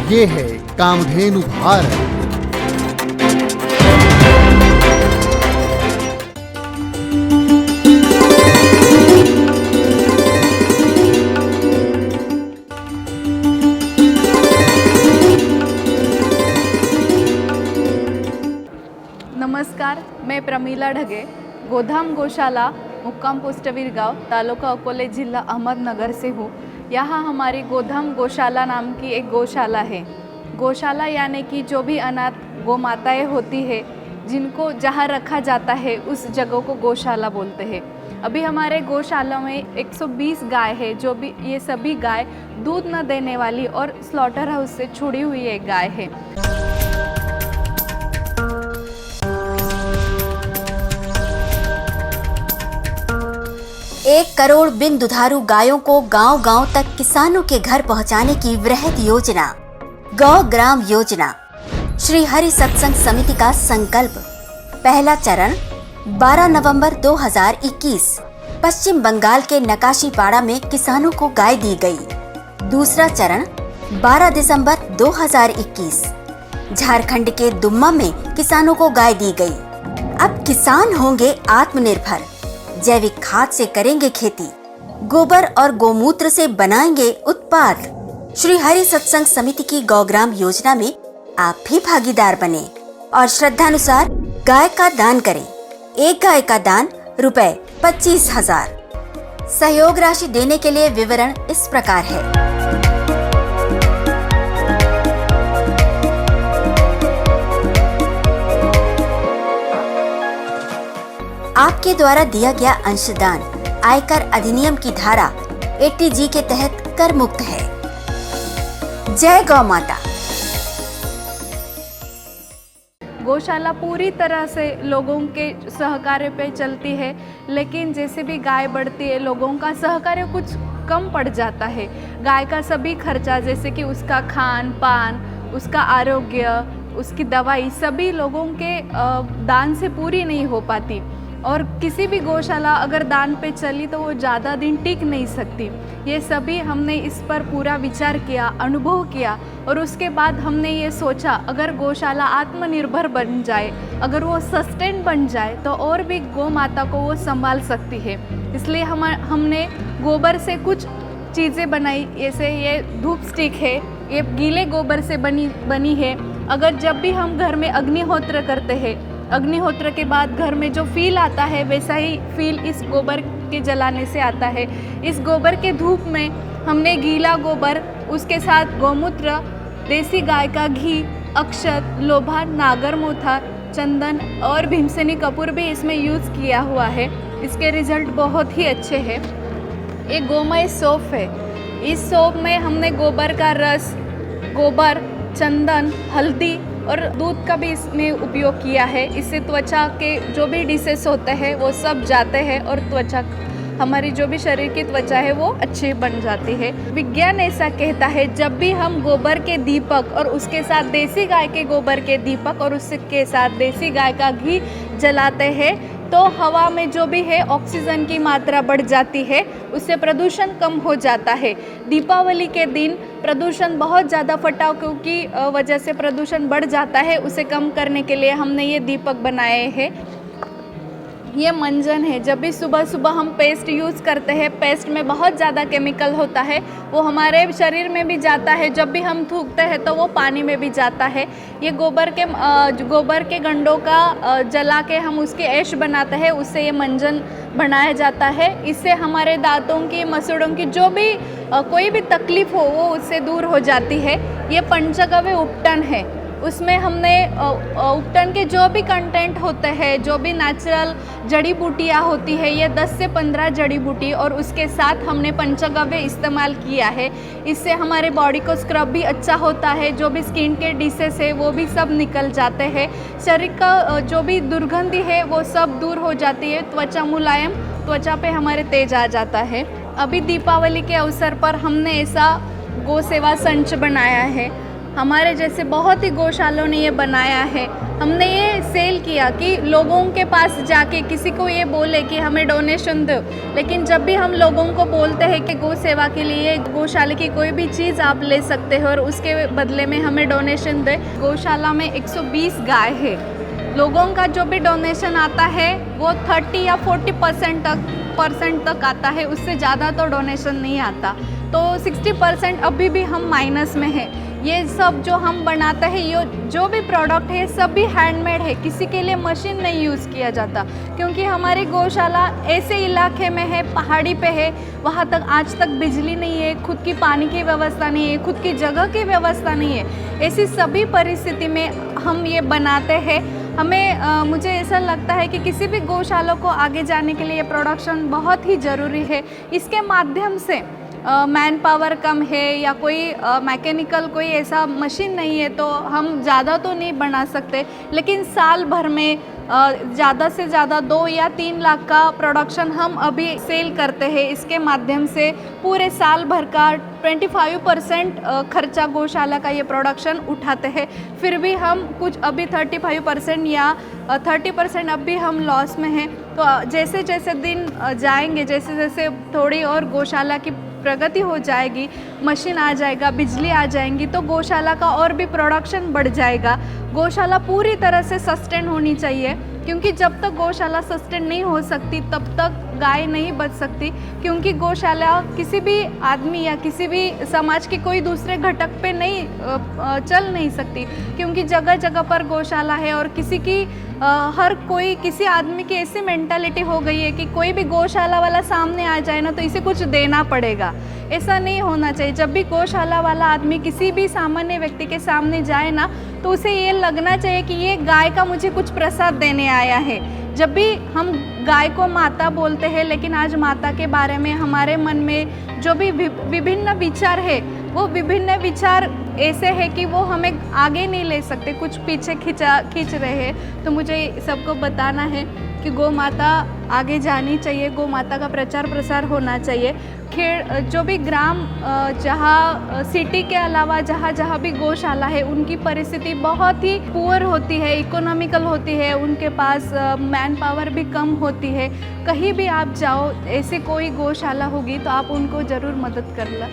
ये है कामधेनु भारत। नमस्कार, मैं प्रमीला ढगे, गोधाम गौशाला मुक्काम पोस्ट वीरगांव, तालुका अकोले, जिला अहमदनगर से हूँ। यहाँ हमारी गोधाम गौशाला नाम की एक गौशाला है। गौशाला यानी कि जो भी अनाथ गौ माताएँ होती है, जिनको जहाँ रखा जाता है उस जगह को गौशाला बोलते हैं। अभी हमारे गौशाला में 120 गाय है, जो भी ये सभी गाय दूध न देने वाली और स्लॉटर हाउस से छुड़ी हुई एक गाय है। 1 करोड़ बिन दुधारू गायों को गांव-गांव तक किसानों के घर पहुंचाने की वृहद योजना गौ ग्राम योजना श्री हरि सत्संग समिति का संकल्प। पहला चरण 12 नवंबर 2021 पश्चिम बंगाल के नकाशीपाड़ा में किसानों को गाय दी गई। दूसरा चरण 12 दिसंबर 2021 झारखंड के दुम्मा में किसानों को गाय दी गई। अब किसान होंगे आत्मनिर्भर, जैविक खाद से करेंगे खेती, गोबर और गोमूत्र से बनाएंगे उत्पाद। श्री हरि सत्संग समिति की गौग्राम योजना में आप भी भागीदार बने और श्रद्धानुसार गाय का दान करें। एक गाय का दान रुपए 25,000। सहयोग राशि देने के लिए विवरण इस प्रकार है। आपके द्वारा दिया गया अंशदान आयकर अधिनियम की धारा 80G के तहत कर मुक्त है। जय गौ माता। गौशाला पूरी तरह से लोगों के सहकार्य पे चलती है, लेकिन जैसे भी गाय बढ़ती है लोगों का सहकार्य कुछ कम पड़ जाता है। गाय का सभी खर्चा, जैसे कि उसका खान पान, उसका आरोग्य, उसकी दवाई, सभी लोगों के दान से पूरी नहीं हो पाती। और किसी भी गौशाला अगर दान पे चली तो वो ज़्यादा दिन टिक नहीं सकती। ये सभी हमने इस पर पूरा विचार किया, अनुभव किया और उसके बाद हमने ये सोचा अगर गौशाला आत्मनिर्भर बन जाए, अगर वो सस्टेन बन जाए तो और भी गौ माता को वो संभाल सकती है। इसलिए हमने गोबर से कुछ चीज़ें बनाई, जैसे ये धूप स्टिक है, ये गीले गोबर से बनी है। अगर जब भी हम घर में अग्निहोत्र करते हैं, अग्निहोत्र के बाद घर में जो फील आता है वैसा ही फील इस गोबर के जलाने से आता है। इस गोबर के धूप में हमने गीला गोबर, उसके साथ गौमूत्र, देसी गाय का घी, अक्षत, लोभा, नागरमोथा, चंदन और भीमसेनी कपूर भी इसमें यूज़ किया हुआ है। इसके रिजल्ट बहुत ही अच्छे हैं। एक गोमय सोप है। इस सोप में हमने गोबर का रस, गोबर, चंदन, हल्दी और दूध का भी इसमें उपयोग किया है। इससे त्वचा के जो भी डिसेस होते हैं वो सब जाते हैं और त्वचा, हमारी जो भी शरीर की त्वचा है वो अच्छी बन जाती है। विज्ञान ऐसा कहता है जब भी हम गोबर के दीपक और उसके साथ देसी गाय के गोबर के दीपक और उसके साथ देसी गाय का घी जलाते हैं तो हवा में जो भी है ऑक्सीजन की मात्रा बढ़ जाती है, उससे प्रदूषण कम हो जाता है। दीपावली के दिन प्रदूषण बहुत ज़्यादा पटाखों की वजह से प्रदूषण बढ़ जाता है, उसे कम करने के लिए हमने ये दीपक बनाए हैं। ये मंजन है। जब भी सुबह सुबह हम पेस्ट यूज़ करते हैं, पेस्ट में बहुत ज़्यादा केमिकल होता है, वो हमारे शरीर में भी जाता है। जब भी हम थूकते हैं तो वो पानी में भी जाता है। ये गोबर के गंडों का जला के हम उसकी ऐश बनाते हैं, उससे ये मंजन बनाया जाता है। इससे हमारे दांतों की, मसूड़ों की जो भी कोई भी तकलीफ़ हो वो उससे दूर हो जाती है। ये पंचगव्य उपटन है। उसमें हमने उपटन के जो भी कंटेंट होते हैं, जो भी नेचुरल जड़ी बूटियाँ होती है, ये 10 से 15 जड़ी बूटी और उसके साथ हमने पंचगव्य इस्तेमाल किया है। इससे हमारे बॉडी को स्क्रब भी अच्छा होता है, जो भी स्किन के डिसेस है वो भी सब निकल जाते हैं। शरीर का जो भी दुर्गंधी है वो सब दूर हो जाती है। त्वचा मुलायम, त्वचा पे हमारे तेज आ जाता है। अभी दीपावली के अवसर पर हमने ऐसा गौ सेवा संच बनाया है। हमारे जैसे बहुत ही गौशालों ने ये बनाया है। हमने ये सेल किया कि लोगों के पास जाके किसी को ये बोले कि हमें डोनेशन दो, लेकिन जब भी हम लोगों को बोलते हैं कि गौ सेवा के लिए गौशाला की कोई भी चीज़ आप ले सकते हो और उसके बदले में हमें डोनेशन दे। गौशाला में 120 गाय है। लोगों का जो भी डोनेशन आता है वो 30 या 40% तक आता है, उससे ज़्यादा तो डोनेशन नहीं आता। तो 60% अभी भी हम माइनस में है। ये सब जो हम बनाते हैं, ये जो भी प्रोडक्ट है सभी हैंडमेड है, किसी के लिए मशीन नहीं यूज़ किया जाता, क्योंकि हमारी गौशाला ऐसे इलाके में है, पहाड़ी पे है, वहाँ तक आज तक बिजली नहीं है, खुद की पानी की व्यवस्था नहीं है, खुद की जगह की व्यवस्था नहीं है। ऐसी सभी परिस्थिति में हम ये बनाते हैं। हमें मुझे ऐसा लगता है कि किसी भी गौशाला को आगे जाने के लिए प्रोडक्शन बहुत ही ज़रूरी है। इसके माध्यम से मैन पावर कम है या कोई मैकेनिकल कोई ऐसा मशीन नहीं है, तो हम ज़्यादा तो नहीं बना सकते, लेकिन साल भर में ज़्यादा से ज़्यादा 2 या 3 लाख का प्रोडक्शन हम अभी सेल करते हैं। इसके माध्यम से पूरे साल भर का 25% खर्चा गौशाला का ये प्रोडक्शन उठाते हैं। फिर भी हम कुछ अभी 35% या 30% अभी हम लॉस में हैं। तो जैसे जैसे दिन जाएंगे, जैसे जैसे थोड़ी और गौशाला की प्रगति हो जाएगी, मशीन आ जाएगा, बिजली आ जाएंगी, तो गौशाला का और भी प्रोडक्शन बढ़ जाएगा। गौशाला पूरी तरह से सस्टेन होनी चाहिए, क्योंकि जब तक गौशाला सस्टेन नहीं हो सकती तब तक गाय नहीं बच सकती, क्योंकि गौशाला किसी भी आदमी या किसी भी समाज के कोई दूसरे घटक पे नहीं चल नहीं सकती, क्योंकि जगह जगह पर गौशाला है और किसी की हर कोई किसी आदमी की ऐसी मेंटालिटी हो गई है कि कोई भी गौशाला वाला सामने आ जाए ना तो इसे कुछ देना पड़ेगा। ऐसा नहीं होना चाहिए। जब भी गौशाला वाला आदमी किसी भी सामान्य व्यक्ति के सामने जाए ना तो उसे ये लगना चाहिए कि ये गाय का मुझे कुछ प्रसाद देने आया है। जब भी हम गाय को माता बोलते हैं, लेकिन आज माता के बारे में हमारे मन में जो भी विभिन्न विचार है, वो विभिन्न विचार ऐसे है कि वो हमें आगे नहीं ले सकते, कुछ पीछे खींच रहे हैं। तो मुझे सबको बताना है कि गौ माता आगे जानी चाहिए, गौ माता का प्रचार प्रसार होना चाहिए। खेड़ जो भी ग्राम जहाँ सिटी के अलावा जहाँ जहाँ भी गौशाला है, उनकी परिस्थिति बहुत ही पुअर होती है, इकोनॉमिकल होती है, उनके पास मैन पावर भी कम होती है। कहीं भी आप जाओ, ऐसी कोई गौशाला होगी तो आप उनको ज़रूर मदद कर ला।